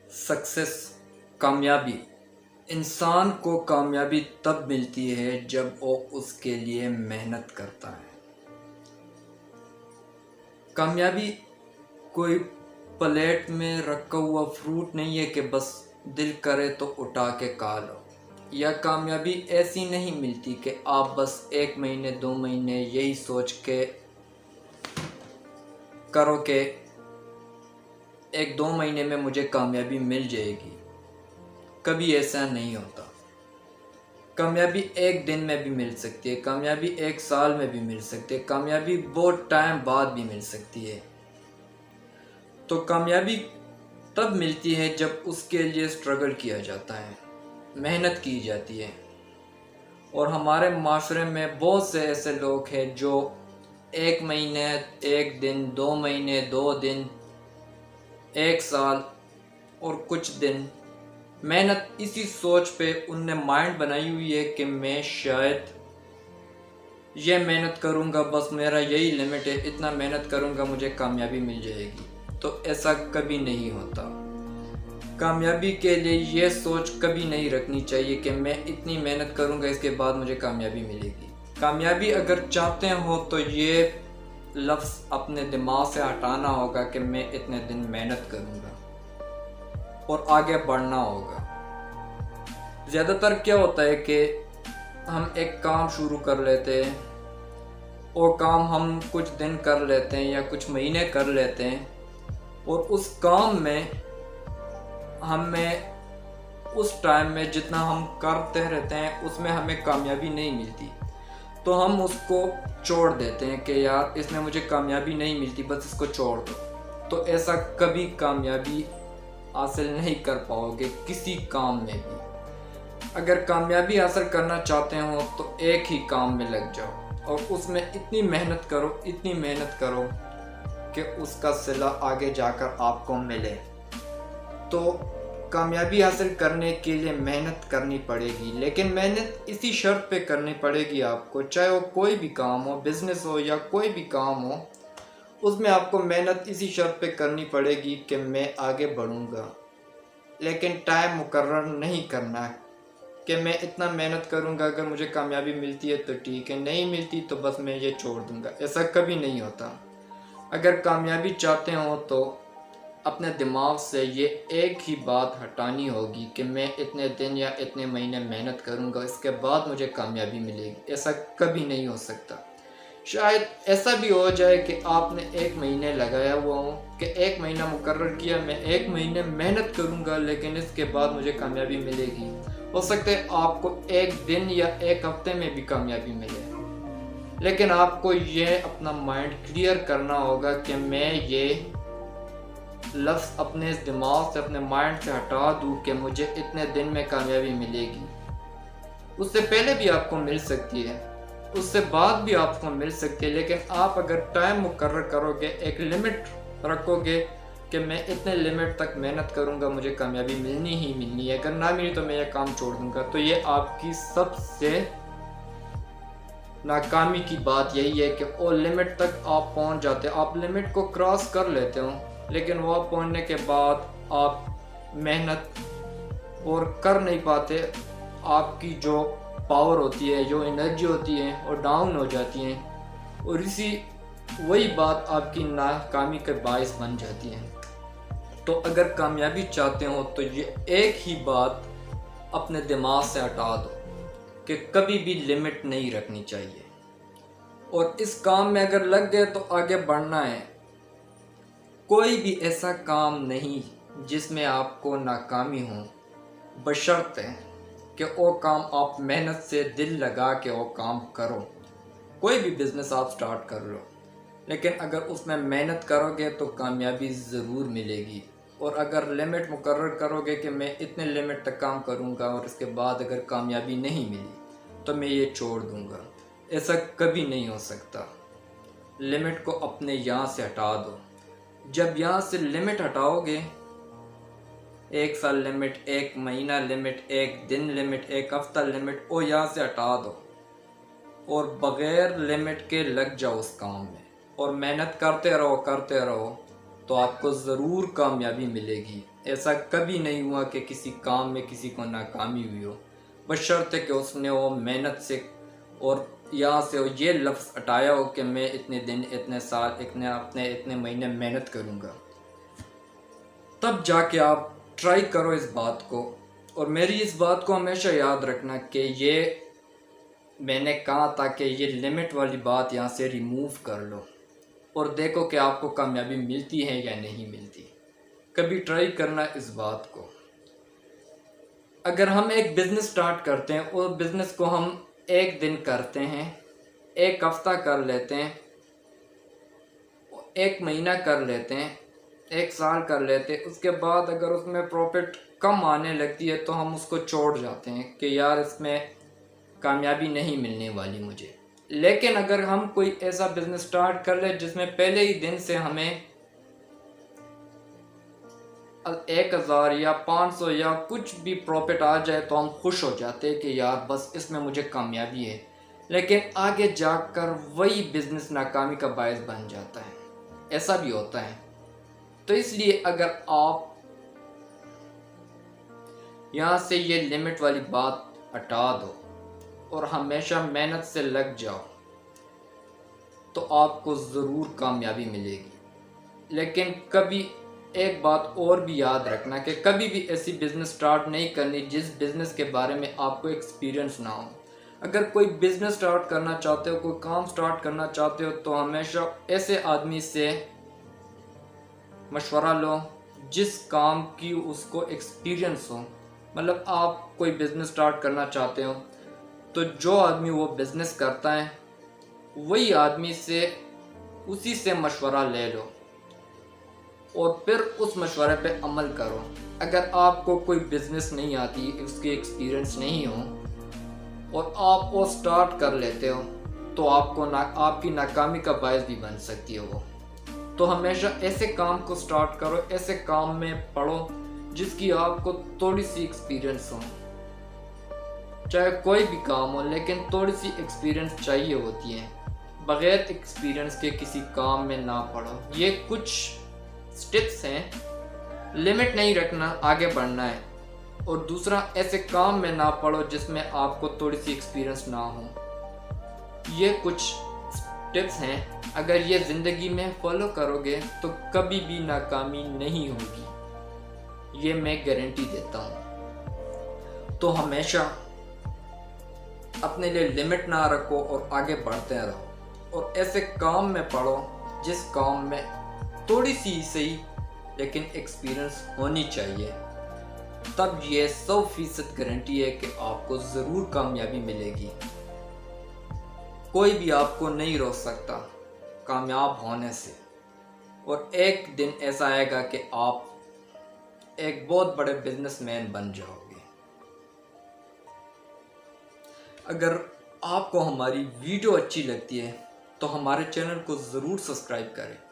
Success, کامیابی انسان کو کامیابی تب ملتی ہے جب وہ اس کے لیے محنت کرتا ہے۔ کامیابی کوئی پلیٹ میں رکھا ہوا فروٹ نہیں ہے کہ بس دل کرے تو اٹھا کے کھا لو، یا کامیابی ایسی نہیں ملتی کہ آپ بس 1 مہینے 2 مہینے یہی سوچ کے کرو کہ 1-2 مہینے میں مجھے کامیابی مل جائے گی۔ کبھی ایسا نہیں ہوتا۔ کامیابی 1 دن میں بھی مل سکتی ہے، کامیابی 1 سال میں بھی مل سکتی ہے، کامیابی بہت ٹائم بعد بھی مل سکتی ہے۔ تو کامیابی تب ملتی ہے جب اس کے لیے سٹرگل کیا جاتا ہے، محنت کی جاتی ہے۔ اور ہمارے معاشرے میں بہت سے ایسے لوگ ہیں جو 1 مہینے 1 دن 2 مہینے 2 دن 1 سال اور کچھ دن محنت اسی سوچ پہ ان نے مائنڈ بنائی ہوئی ہے کہ میں شاید یہ محنت کروں گا، بس میرا یہی لمٹ ہے، اتنا محنت کروں گا مجھے کامیابی مل جائے گی۔ تو ایسا کبھی نہیں ہوتا۔ کامیابی کے لیے یہ سوچ کبھی نہیں رکھنی چاہیے کہ میں اتنی محنت کروں گا اس کے بعد مجھے کامیابی ملے گی۔ کامیابی اگر چاہتے ہو تو یہ لفظ اپنے دماغ سے ہٹانا ہوگا کہ میں اتنے دن محنت کروں گا اور آگے بڑھنا ہوگا۔ زیادہ تر کیا ہوتا ہے کہ ہم ایک کام شروع کر لیتے ہیں، وہ کام ہم کچھ دن کر لیتے ہیں یا کچھ مہینے کر لیتے ہیں، اور اس کام میں ہمیں اس ٹائم میں جتنا ہم کرتے رہتے ہیں اس میں ہمیں کامیابی نہیں ملتی، تو ہم اس کو چھوڑ دیتے ہیں کہ یار اس میں مجھے کامیابی نہیں ملتی، بس اس کو چھوڑ دو۔ تو ایسا کبھی کامیابی حاصل نہیں کر پاؤ گے کسی کام میں بھی۔ اگر کامیابی حاصل کرنا چاہتے ہو تو ایک ہی کام میں لگ جاؤ اور اس میں اتنی محنت کرو کہ اس کا صلہ آگے جا کر آپ کو ملے۔ تو کامیابی حاصل کرنے کے لیے محنت کرنی پڑے گی، لیکن محنت اسی شرط پہ کرنی پڑے گی آپ کو، چاہے وہ کوئی بھی کام ہو، بزنس ہو یا کوئی بھی کام ہو، اس میں آپ کو محنت اسی شرط پہ کرنی پڑے گی کہ میں آگے بڑھوں گا، لیکن ٹائم مقرر نہیں کرنا کہ میں اتنا محنت کروں گا، اگر مجھے کامیابی ملتی ہے تو ٹھیک ہے، نہیں ملتی تو بس میں یہ چھوڑ دوں گا۔ ایسا کبھی نہیں ہوتا۔ اگر کامیابی چاہتے ہو تو اپنے دماغ سے یہ ایک ہی بات ہٹانی ہوگی کہ میں اتنے دن یا اتنے مہینے محنت کروں گا، اس کے بعد مجھے کامیابی ملے گی۔ ایسا کبھی نہیں ہو سکتا۔ شاید ایسا بھی ہو جائے کہ آپ نے 1 مہینے لگایا ہوا ہو کہ 1 مہینہ مقرر کیا، میں 1 مہینے محنت کروں گا لیکن اس کے بعد مجھے کامیابی ملے گی۔ ہو سکتا ہے آپ کو 1 دن یا 1 ہفتے میں بھی کامیابی ملے، لیکن آپ کو یہ اپنا مائنڈ کلیئر کرنا ہوگا کہ میں یہ لفظ اپنے دماغ سے اپنے مائنڈ سے ہٹا دوں کہ مجھے اتنے دن میں کامیابی ملے گی۔ اس سے پہلے بھی آپ کو مل سکتی ہے، اس سے بعد بھی آپ کو مل سکتی ہے، لیکن آپ اگر ٹائم مقرر کرو گے، ایک لمٹ رکھو گے کہ میں اتنے لمٹ تک محنت کروں گا، مجھے کامیابی ملنی ہی ملنی ہے، اگر نہ ملی تو میں یہ کام چھوڑ دوں گا، تو یہ آپ کی سب سے ناکامی کی بات یہی ہے کہ وہ لمٹ تک آپ پہنچ جاتے ہیں، آپ لمٹ کو کراس کر لیتے ہو، لیکن وہ پہنچنے کے بعد آپ محنت اور کر نہیں پاتے، آپ کی جو پاور ہوتی ہے، جو انرجی ہوتی ہے وہ ڈاؤن ہو جاتی ہیں، اور وہی بات آپ کی ناکامی کا باعث بن جاتی ہے۔ تو اگر کامیابی چاہتے ہو تو یہ ایک ہی بات اپنے دماغ سے ہٹا دو کہ کبھی بھی لمٹ نہیں رکھنی چاہیے، اور اس کام میں اگر لگ گئے تو آگے بڑھنا ہے۔ کوئی بھی ایسا کام نہیں جس میں آپ کو ناکامی ہو، بشرط ہے کہ وہ کام آپ محنت سے دل لگا کے وہ کام کرو۔ کوئی بھی بزنس آپ سٹارٹ کر لو، لیکن اگر اس میں محنت کرو گے تو کامیابی ضرور ملے گی، اور اگر لمٹ مقرر کرو گے کہ میں اتنے لمٹ تک کام کروں گا اور اس کے بعد اگر کامیابی نہیں ملی تو میں یہ چھوڑ دوں گا، ایسا کبھی نہیں ہو سکتا۔ لمٹ کو اپنے یہاں سے ہٹا دو۔ جب یہاں سے لمٹ ہٹاؤ گے، 1 سال لمٹ، 1 مہینہ لمٹ، 1 دن لمٹ، 1 ہفتہ لمٹ، وہ یہاں سے ہٹا دو اور بغیر لمٹ کے لگ جاؤ اس کام میں، اور محنت کرتے رہو تو آپ کو ضرور کامیابی ملے گی۔ ایسا کبھی نہیں ہوا کہ کسی کام میں کسی کو ناکامی ہوئی ہو، بشرطے کہ اس نے وہ محنت سے اور یہاں سے یہ لفظ ہٹایا ہو کہ میں اتنے دن، اتنے سال، اتنے مہینے محنت کروں گا، تب جا کے آپ ٹرائی کرو اس بات کو۔ اور میری اس بات کو ہمیشہ یاد رکھنا کہ یہ میں نے کہا تھا کہ یہ لمٹ والی بات یہاں سے ریموو کر لو اور دیکھو کہ آپ کو کامیابی ملتی ہے یا نہیں ملتی۔ کبھی ٹرائی کرنا اس بات کو۔ اگر ہم ایک بزنس سٹارٹ کرتے ہیں اور بزنس کو ہم ایک دن کرتے ہیں، ایک ہفتہ کر لیتے ہیں، ایک مہینہ کر لیتے ہیں، ایک سال کر لیتے ہیں، اس کے بعد اگر اس میں پروفٹ کم آنے لگتی ہے تو ہم اس کو چھوڑ جاتے ہیں کہ یار اس میں کامیابی نہیں ملنے والی مجھے۔ لیکن اگر ہم کوئی ایسا بزنس سٹارٹ کر لیں جس میں پہلے ہی دن سے ہمیں 1000 یا 500 یا کچھ بھی پروفٹ آ جائے تو ہم خوش ہو جاتے ہیں کہ یار بس اس میں مجھے کامیابی ہے، لیکن آگے جا کر وہی بزنس ناکامی کا باعث بن جاتا ہے۔ ایسا بھی ہوتا ہے۔ تو اس لیے اگر آپ یہاں سے یہ لمٹ والی بات ہٹا دو اور ہمیشہ محنت سے لگ جاؤ تو آپ کو ضرور کامیابی ملے گی۔ لیکن کبھی ایک بات اور بھی یاد رکھنا کہ کبھی بھی ایسی بزنس سٹارٹ نہیں کرنی جس بزنس کے بارے میں آپ کو ایکسپیرینس نہ ہو۔ اگر کوئی بزنس سٹارٹ کرنا چاہتے ہو، کوئی کام سٹارٹ کرنا چاہتے ہو تو ہمیشہ ایسے آدمی سے مشورہ لو جس کام کی اس کو ایکسپیرینس ہو۔ مطلب آپ کوئی بزنس سٹارٹ کرنا چاہتے ہو تو جو آدمی وہ بزنس کرتا ہے وہی آدمی سے اسی سے مشورہ لے لو اور پھر اس مشورے پہ عمل کرو۔ اگر آپ کو کوئی بزنس نہیں آتی، اس کے ایکسپیرینس نہیں ہو اور آپ وہ سٹارٹ کر لیتے ہو تو آپ کی ناکامی کا باعث بھی بن سکتی ہے وہ۔ تو ہمیشہ ایسے کام کو سٹارٹ کرو، ایسے کام میں پڑھو جس کی آپ کو تھوڑی سی ایکسپیرینس ہو۔ چاہے کوئی بھی کام ہو لیکن تھوڑی سی ایکسپیرینس چاہیے ہوتی ہے۔ بغیر ایکسپیرینس کے کسی کام میں نہ پڑھو۔ یہ کچھ سٹپس ہیں۔ لمٹ نہیں رکھنا، آگے بڑھنا ہے۔ اور دوسرا، ایسے کام میں نہ پڑھو جس میں آپ کو تھوڑی سی ایکسپیرینس نہ ہو۔ یہ کچھ ٹپس ہیں، اگر یہ زندگی میں فالو کرو گے تو کبھی بھی ناکامی نہیں ہوگی، یہ میں گارنٹی دیتا ہوں۔ تو ہمیشہ اپنے لیے لمٹ نہ رکھو اور آگے بڑھتے رہو اور ایسے کام میں پڑھو جس کام میں تھوڑی سی صحیح لیکن ایکسپیرینس ہونی چاہیے۔ تب یہ 100% گارنٹی ہے کہ آپ کو ضرور کامیابی ملے گی۔ کوئی بھی آپ کو نہیں روک سکتا کامیاب ہونے سے، اور ایک دن ایسا آئے گا کہ آپ ایک بہت بڑے بزنس مین بن جاؤ گے۔ اگر آپ کو ہماری ویڈیو اچھی لگتی ہے تو ہمارے چینل کو ضرور سبسکرائب کریں۔